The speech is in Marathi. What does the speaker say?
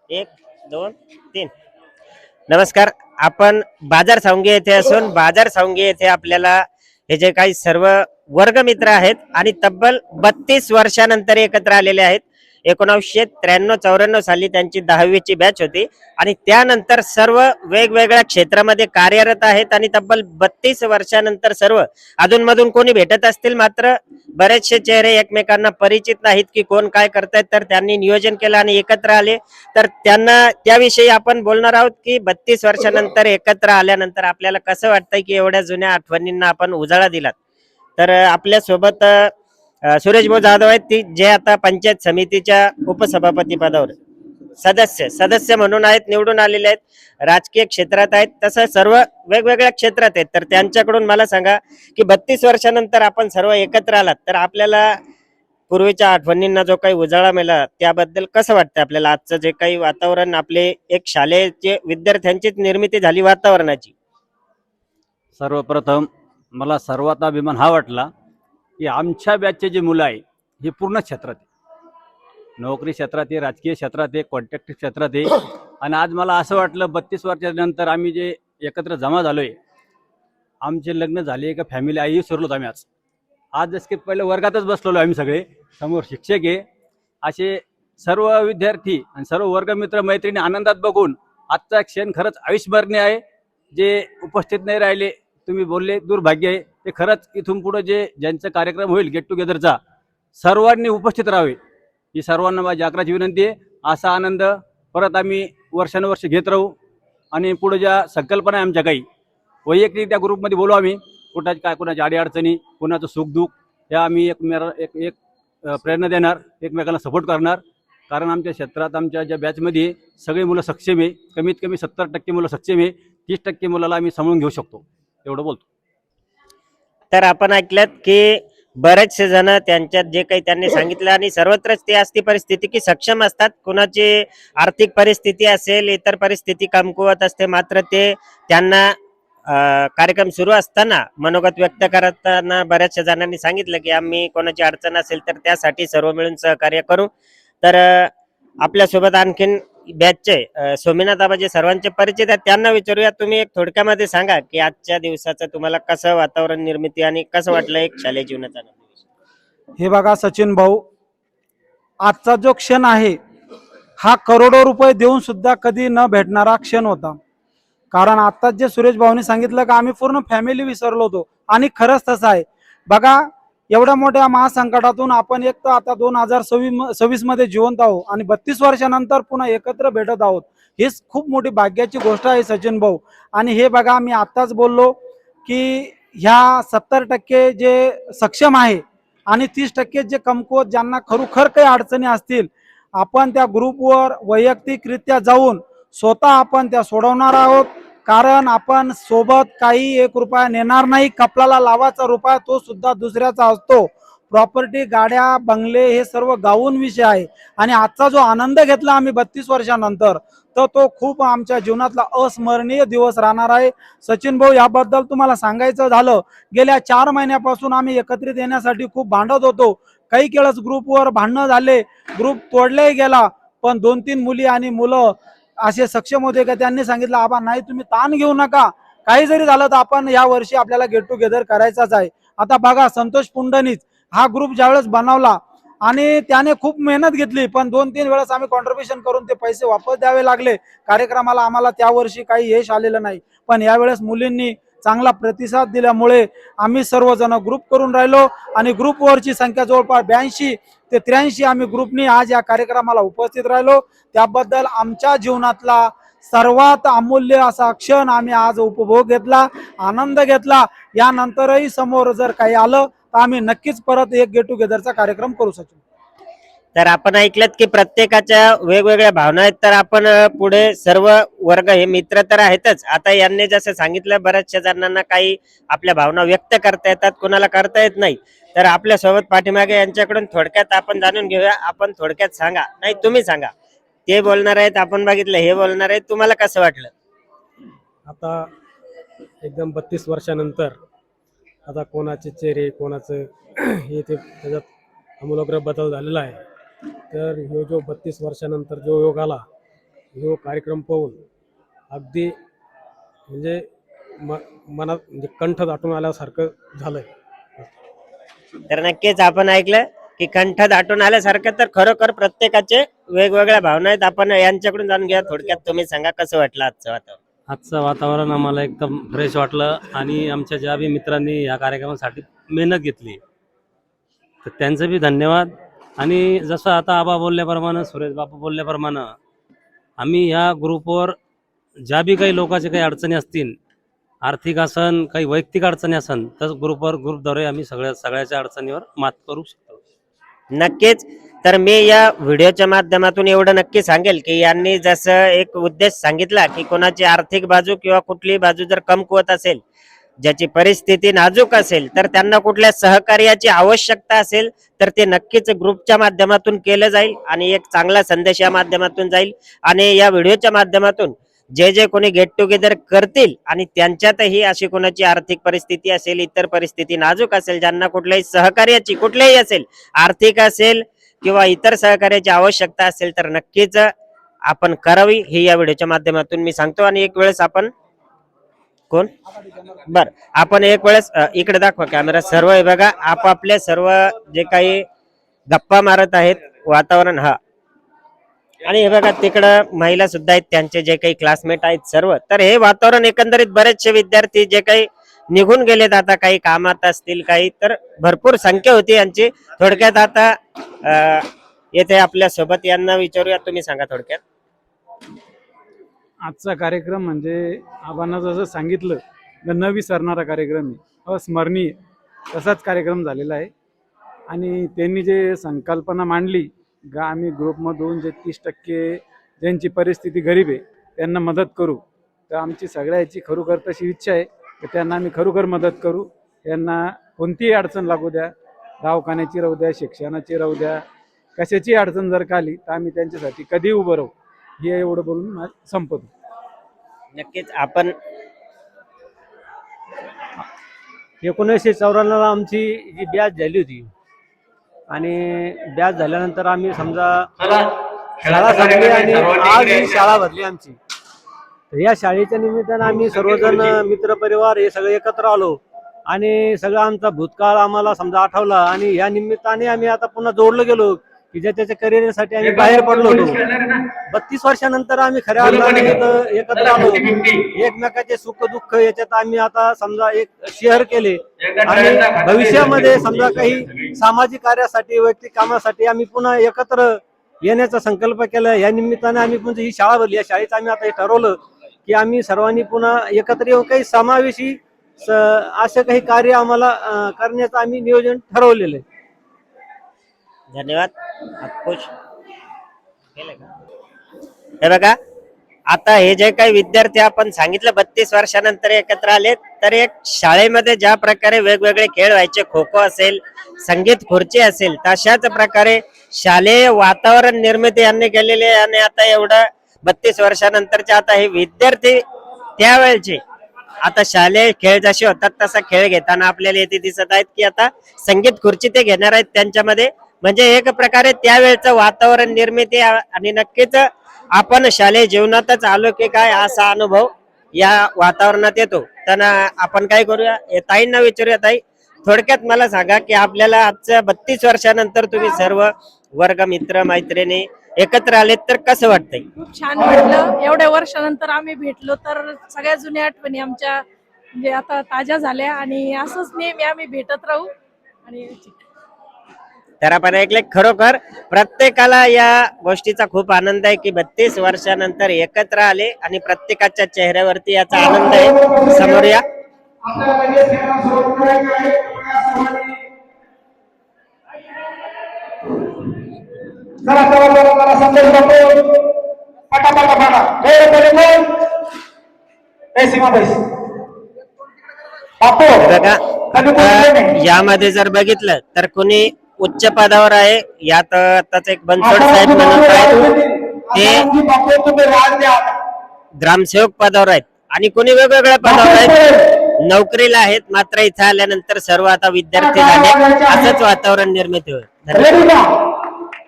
एक दोन तीन. नमस्कार. आपण बाजार सावंगी येथे असून बाजार सावंगी येथे आपल्याला हे जे काही सर्व वर्गमित्र आहेत आणि तब्बल 32 वर्षानंतर एकत्र आलेले आहेत. 1993-94 साली त्यांची 10वीची बॅच होती आणि त्यानंतर सर्व वेगवेगळ्या क्षेत्रामध्ये कार्यरत आहेत आणि तब्बल 32 वर्षानंतर सर्व अधूनमधून कोणी भेटत असतील, मात्र बरेचसे चेहरे एकमेकांना परिचित नाहीत की कोण काय करतायत. तर त्यांनी नियोजन केलं आणि एकत्र आले. तर त्यांना त्याविषयी आपण बोलणार आहोत की 32 वर्षानंतर एकत्र आल्यानंतर आपल्याला कसं वाटतंय की एवढ्या जुन्या आठवणींना आपण उजाळा दिलात. तर आपल्या सोबत सुरेश भाऊ जाधव आहेत, ती जे आता पंचायत समितीच्या उपसभापती पदावर सदस्य सदस्य म्हणून आहेत, निवडून आलेले आहेत. राजकीय क्षेत्रात आहेत, तसं सर्व वेगवेगळ्या क्षेत्रात आहेत. तर त्यांच्याकडून मला सांगा की 32 वर्षानंतर आपण सर्व एकत्र आलात, तर आपल्याला पूर्वीच्या आठवणींना जो काही उजाळा मिळाला त्याबद्दल कसं वाटतं आपल्याला? आजचं जे काही वातावरण, आपले एक शालेय विद्यार्थ्यांचीच निर्मिती झाली वातावरणाची. सर्वप्रथम मला सर्वात अभिमान हा वाटला की आमच्या बॅचचे जे मुलं आहे हे पूर्ण क्षेत्रात आहे, नोकरी क्षेत्रात आहे, राजकीय क्षेत्रात आहे, कॉन्ट्रॅक्ट क्षेत्रात आहे. आणि आज मला असं वाटलं 32 वर्षानंतर आम्ही जे एकत्र जमा झालोय, आमचे लग्न झाले का फॅमिली आई विसरलो आम्ही. आज आज जसं की पहिले वर्गातच बसलेलो आम्ही सगळे, समोर शिक्षक आहे, असे सर्व विद्यार्थी आणि सर्व वर्गमित्र मैत्रिणी आनंदात बघून आजचा क्षण खरंच अविस्मरणीय आहे. जे उपस्थित नाही राहिले, तुम्ही बोलले, दुर्भाग्य आहे. ते खरंच इथून पुढे जे ज्यांचा कार्यक्रम होईल गेट टुगेदरचा, सर्वांनी उपस्थित राहावे ही सर्वांना माझी आग्रहाची विनंती आहे. असा आनंद परत आम्ही वर्षानुवर्ष घेत राहू आणि पुढे ज्या संकल्पना आहे आमच्या काही वैयक्तिक त्या ग्रुपमध्ये बोलू आम्ही, कुणाची काय, कुणाची अडीअडचणी, कुणाचं सुखदुःख, या आम्ही एक एक प्रेरणा देणार, एकमेकांना सपोर्ट करणार. कारण आमच्या क्षेत्रात आमच्या ज्या बॅचमध्ये सगळी मुलं सक्षम आहे, कमीत कमी 70% मुलं सक्षम आहे, 30% मुलाला आम्ही सांभाळून घेऊ शकतो, एवढं बोलतो. तर आपण ऐकलं की बरेचसे जण त्यांच्यात जे काही त्यांनी सांगितलं आणि सर्वत्रच ती असती परिस्थिती की सक्षम असतात. कुणाची आर्थिक परिस्थिती असेल, इतर परिस्थिती कमकुवत असते, मात्र ते त्यांना कार्यक्रम सुरू असताना मनोगत व्यक्त करताना बऱ्याचशा जणांनी सांगितलं की आम्ही कोणाची अडचण असेल तर त्यासाठी सर्व मिळून सहकार्य करू. तर आपल्यासोबत आणखीन बॅचचे सोमीनाथ आबा जे सर्वांचे परिचित आहेत त्यांना विचारूया. तुम्ही एक थोडक्यामध्ये सांगा की आजच्या दिवसाचं तुम्हाला कसं वातावरण निर्मिती आणि कसं वाटलं एक शालेय जीवनाचा अनुभव? हे बघा सचिन भाऊ, आजचा जो क्षण आहे हा करोडो रुपये देऊन सुद्धा कधी न भेटणारा क्षण होता. कारण आत्ताच जे सुरेश भाऊनी सांगितलं का आम्ही पूर्ण फॅमिली विसरलो होतो, आणि खरंच तसं आहे. बघा, एवढ्या मोठ्या महासंकटातून आपण एक तर आता 2026 मध्ये जिवंत आहोत आणि 32 वर्षानंतर पुन्हा एकत्र भेटत आहोत. हीच खूप मोठी भाग्याची गोष्ट आहे सचिन भाऊ. आणि हे बघा, मी आत्ताच बोललो की ह्या 70% जे सक्षम आहे आणि 30% जे कमकुवत, ज्यांना खरोखर काही अडचणी असतील, आपण त्या ग्रुपवर वैयक्तिकरित्या जाऊन स्वतः आपण त्या सोडवणार आहोत. कारण आपण सोबत काही 1 रुपया नेणार नाही. कपलाला लावाचा रुपया तो सुद्धा दुसऱ्याचा असतो. प्रॉपर्टी, गाड्या, बंगले हे सर्व गावून विषय आहे. आणि आजचा जो आनंद घेतला आम्ही 32 वर्षानंतर, तर तो खूप आमच्या जीवनातला अस्मरणीय दिवस राहणार आहे. सचिन भाऊ, याबद्दल तुम्हाला सांगायचं झालं, गेल्या 4 महिन्यापासून आम्ही एकत्रित येण्यासाठी खूप भांडत होतो. काही केळस ग्रुपवर भांडणं झाले, ग्रुप तोडले गेला. पण 2-3 मुली आणि मुलं असे सक्षम होते का त्यांनी सांगितलं, आबा नाही, तुम्ही ताण घेऊ नका, काही जरी झालं तर आपण या वर्षी आपल्याला गेट टुगेदर करायचाच आहे. आता बघा, संतोष पुंडनीच हा ग्रुप ज्यावेळेस बनवला आणि त्याने खूप मेहनत घेतली, पण 2-3 वेळेस आम्ही कॉन्ट्रीब्युशन करून ते पैसे वापस द्यावे लागले कार्यक्रमाला. आम्हाला त्या वर्षी काही यश आलेलं नाही, पण यावेळेस मुलींनी चांगला प्रतिसाद दिल्यामुळे आम्ही सर्वजण ग्रुप करून राहिलो आणि ग्रुपवरची संख्या जवळपास 82 ते 83 आम्ही ग्रुपनी आज या कार्यक्रमाला उपस्थित राहिलो. त्याबद्दल आमच्या जीवनातला सर्वात अमूल्य असा क्षण आम्ही आज उपभोग घेतला, आनंद घेतला. यानंतरही समोर जर काही आलं तर आम्ही नक्कीच परत एक गेट टुगेदरचा कार्यक्रम करू शकतो. तर आपण ऐकलं की प्रत्येकाच्या वेगवेगळ्या भावना आहेत. तर आपण पुढे सर्व वर्ग हे मित्र तर आहेतच. आता यांनी जसं सांगितलं, बऱ्याचशा जणांना काही आपल्या भावना व्यक्त करता येतात, कोणाला करता येत नाही. तर आपल्या सोबत पाठीमागे यांच्याकडून थोडक्यात आपण जाणून घेऊया. आपण थोडक्यात सांगा, नाही तुम्ही सांगा, ते बोलणार आहेत, आपण बघितलं हे बोलणार आहेत, तुम्हाला कसं वाटलं? आता एकदम 32 वर्षानंतर आता कोणाचे चेहरे, कोणाचं हे ते त्याच्यात आमूलाग्र बदल झालेला आहे. तर ह्यो जो 32 वर्षानंतर जो योग आला, हा कार्यक्रम पाहून अगदी म्हणजे मनात म्हणजे कंठ दाटून आल्यासारखं झालंय. तर नक्कीच आपण ऐकलं की कंठ दाटून आल्यासारखं. तर खरोखर प्रत्येकाचे वेगवेगळ्या भावना आहेत. आपण यांच्याकडून जाणून घ्या. थोडक्यात तुम्ही सांगा कसं वाटलं आजचं वातावरण. आजचं वातावरण आम्हाला एकदम फ्रेश वाटलं आणि आमच्या ज्या बी मित्रांनी या कार्यक्रमासाठी मेहनत घेतली तर त्यांचं बी धन्यवाद. आणि जसं आता आबा बोलल्याप्रमाणे, सुरेश बापू बोलल्याप्रमाणे, आम्ही ह्या ग्रुपवर ज्या बी काही लोकांचे काही अडचणी असतील, आर्थिक असन, काही वैयक्तिक अडचणी असन, तर ग्रुपद्वारे आम्ही सगळ्याच्या अडचणीवर मात करू शकतो. नक्कीच. तर मी या व्हिडिओच्या माध्यमातून एवढं नक्की सांगेल की यांनी जसं एक उद्देश सांगितला की कोणाची आर्थिक बाजू किंवा कुठलीही बाजू जर कमकुवत असेल, ज्याची परिस्थिती नाजूक असेल, तर त्यांना कुठल्या सहकार्याची आवश्यकता असेल तर ते नक्कीच ग्रुपच्या माध्यमातून केलं जाईल आणि एक चांगला संदेश या माध्यमातून जाईल. आणि या व्हिडिओच्या माध्यमातून जे जे कोणी गेट टुगेदर करतील आणि त्यांच्यातही अशी कोणाची आर्थिक परिस्थिती असेल, इतर परिस्थिती नाजूक असेल, ज्यांना कुठल्याही सहकार्याची कुठल्याही असेल, आर्थिक असेल किंवा इतर सहकार्याची आवश्यकता असेल, तर नक्कीच आपण करावी ही या व्हिडिओच्या माध्यमातून मी सांगतो. आणि एक वेळेस आपण कोण आपण एक वेळेस इकडे दाखवा कॅमेरा. सर्व हे बघा आपापले सर्व जे काही गप्पा मारत आहेत, वातावरण हा. आणि हे बघा तिकडं महिला सुद्धा आहेत, त्यांचे जे काही क्लासमेट आहेत सर्व. तर हे वातावरण एकंदरीत बरेचसे विद्यार्थी जे काही निघून गेलेत, आता काही कामात असतील, काही तर भरपूर संख्या होती यांची. थोडक्यात आता येथे आपल्या सोबत यांना विचारूया. तुम्ही सांगा थोडक्यात. आजचा कार्यक्रम म्हणजे आबांना जसं सांगितलं न विसरणारा कार्यक्रम आहे, अस्मरणीय तसाच कार्यक्रम झालेला आहे. आणि त्यांनी जे संकल्पना मांडली का आम्ही ग्रुपमधून जे 30% ज्यांची परिस्थिती गरीब आहे त्यांना मदत करू, तर आमची सगळ्याची खरोखर तशी इच्छा आहे की त्यांना आम्ही खरोखर मदत करू. त्यांना कोणतीही अडचण लागू द्या, दवाखान्याची राहू द्या, शिक्षणाची राहू द्या, कशाची अडचण जर का आली तर आम्ही त्यांच्यासाठी कधी उभं राहू. हे एवढं बोलून संपतो. नक्कीच. आपण 1994 आमची जी बॅच झाली होती आणि बॅच झाल्यानंतर आम्ही समजा शाळा संपली आणि आज ही शाळा भरली आमची. तर या शाळेच्या निमित्तानं आम्ही सर्वजण मित्रपरिवार हे सगळे एकत्र आलो आणि सगळं आमचा भूतकाळ आम्हाला समजा आठवला आणि या निमित्ताने आम्ही आता पुन्हा जोडलं गेलो की ज्या त्याच्या करिअरसाठी आम्ही बाहेर पडलो होतो. 32 वर्षानंतर आम्ही खऱ्या अर्थाने एकत्र आलो. एकमेकाचे सुख दुःख याच्यात आम्ही आता समजा एक शेअर केले आणि भविष्यामध्ये समजा काही सामाजिक कार्यासाठी, वैयक्तिक कामासाठी आम्ही पुन्हा एकत्र येण्याचा संकल्प केला. या निमित्ताने आम्ही पुन्हा ही शाळा भरली. या शाळेत आम्ही आता हे ठरवलं की आम्ही सर्वांनी पुन्हा एकत्र येऊन काही समावेशी असं काही कार्य आम्हाला करण्याचं आम्ही नियोजन ठरवलेलं आहे. धन्यवाद. हे बघा आता हे जे काही विद्यार्थी आपण सांगितलं 32 वर्षानंतर एकत्र आले, तर एक शाळेमध्ये ज्या प्रकारे वेगवेगळे खेळ व्हायचे, खो खो असेल, संगीत खुर्ची असेल, तशाच प्रकारे शालेय वातावरण निर्मिती यांनी केलेली आहे. आणि आता एवढं 32 वर्षानंतरचे आता हे विद्यार्थी त्यावेळेचे आता शालेय खेळ जसे होतात तसा खेळ घेताना आपल्याला येथे दिसत आहेत की आता संगीत खुर्ची ते घेणार आहेत त्यांच्यामध्ये. म्हणजे एक प्रकारे त्यावेळेचं वातावरण निर्मिती. आणि नक्कीच आपण शालेय जीवनातच आलो की काय असा अनुभव या वातावरणात येतो. तर आपण काय करूया, ताईंना विचारूया. ताई, थोडक्यात मला सांगा की आपल्याला आजच्या 32 वर्षानंतर तुम्ही सर्व वर्ग मित्र मैत्रिणी एकत्र आलेत, तर कसं वाटतंय? खूप छान वाटलं. एवढ्या वर्षानंतर आम्ही भेटलो तर सगळ्या जुन्या आठवणी आमच्या म्हणजे आता ताज्या झाल्या आणि असंच नेहमी आम्ही भेटत राहू. आणि तर आपण ऐकले, खरोखर प्रत्येकाला या गोष्टीचा खूप आनंद आहे की 32 वर्षानंतर एकत्र आले आणि प्रत्येकाच्या चेहऱ्यावरती याचा आनंद आहे. समोर या. बघा यामध्ये जर बघितलं तर कोणी उच्च पदावर आहे. यात आताच एक बनसोड साहेब म्हणत आहेत ते ग्रामसेवक पदावर आहेत आणि कोणी वेगवेगळ्या पदावर आहेत, नोकरीला आहेत. मात्र इथे आल्यानंतर सर्व आता विद्यार्थी झाले. असंच वातावरण निर्मिती होईल. धन्यवाद.